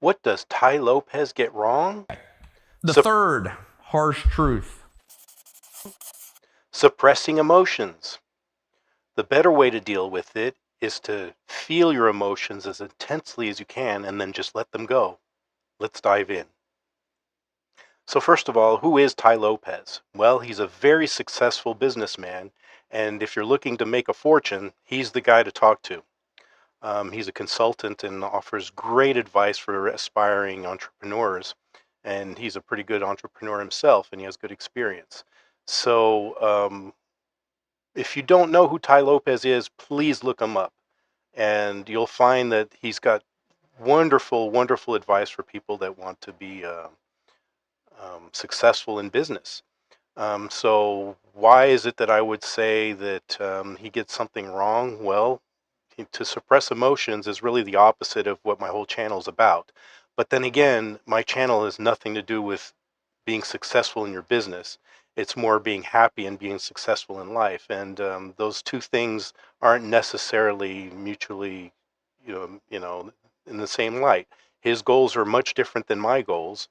What does Tai Lopez get wrong? The Sup- third harsh truth. Suppressing emotions. The better way to deal with it is to feel your emotions as intensely as you can and then just let them go. Let's dive in. So, first of all, who is Tai Lopez? Well, he's a very successful businessman, and if you're looking to make a fortune, he's the guy to talk to. He's a consultant and offers great advice for aspiring entrepreneurs, and he's a pretty good entrepreneur himself, and he has good experience. So, if you don't know who Tai Lopez is, please look him up, and you'll find that he's got wonderful, wonderful advice for people that want to be successful in business. So why is it that I would say that he gets something wrong? Well, to suppress emotions is really the opposite of what my whole channel is about. But then again, my channel has nothing to do with being successful in your business. It's more being happy and being successful in life. And those two things aren't necessarily mutually, in the same light. His goals are much different than my goals.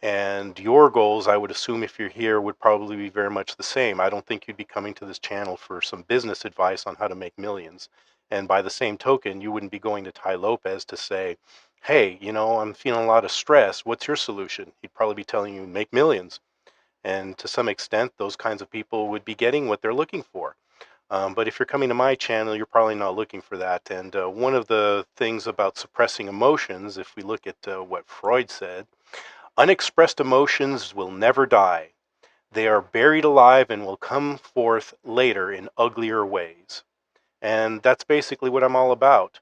And your goals, I would assume, if you're here, would probably be very much the same. I don't think you'd be coming to this channel for some business advice on how to make millions. And by the same token, you wouldn't be going to Tai Lopez to say, hey, I'm feeling a lot of stress. What's your solution? He'd probably be telling you, make millions. And to some extent, those kinds of people would be getting what they're looking for. But if you're coming to my channel, you're probably not looking for that. And one of the things about suppressing emotions, if we look at what Freud said, unexpressed emotions will never die. They are buried alive and will come forth later in uglier ways. And that's basically what I'm all about.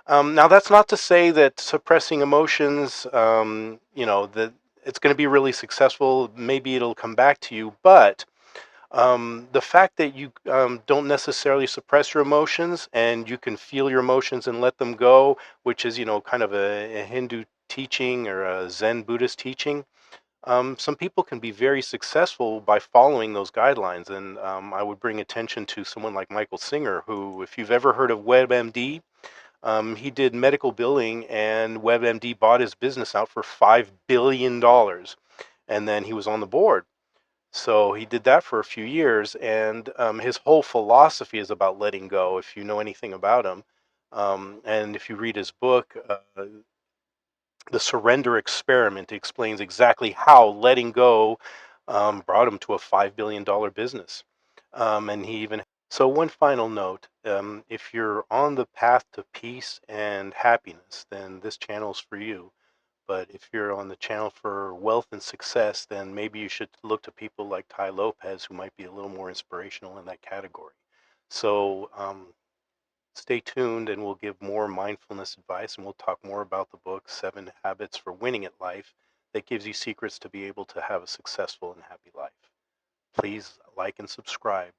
Now, that's not to say that suppressing emotions, that it's going to be really successful. Maybe it'll come back to you, but the fact that you don't necessarily suppress your emotions and you can feel your emotions and let them go, which is, kind of a Hindu teaching or a Zen Buddhist teaching, some people can be very successful by following those guidelines. And I would bring attention to someone like Michael Singer, who, if you've ever heard of WebMD, he did medical billing, and WebMD bought his business out for $5 billion. And then he was on the board. So he did that for a few years. And his whole philosophy is about letting go, if you know anything about him. And if you read his book, The Surrender Experiment, he explains exactly how letting go brought him to a $5 billion business. And he even so one final note, if you're on the path to peace and happiness, then this channel's for you. But if you're on the channel for wealth and success, then maybe you should look to people like Tai Lopez, who might be a little more inspirational in that category. So stay tuned, and we'll give more mindfulness advice, and we'll talk more about the book, Seven Habits for Winning at Life, that gives you secrets to be able to have a successful and happy life. Please like and subscribe.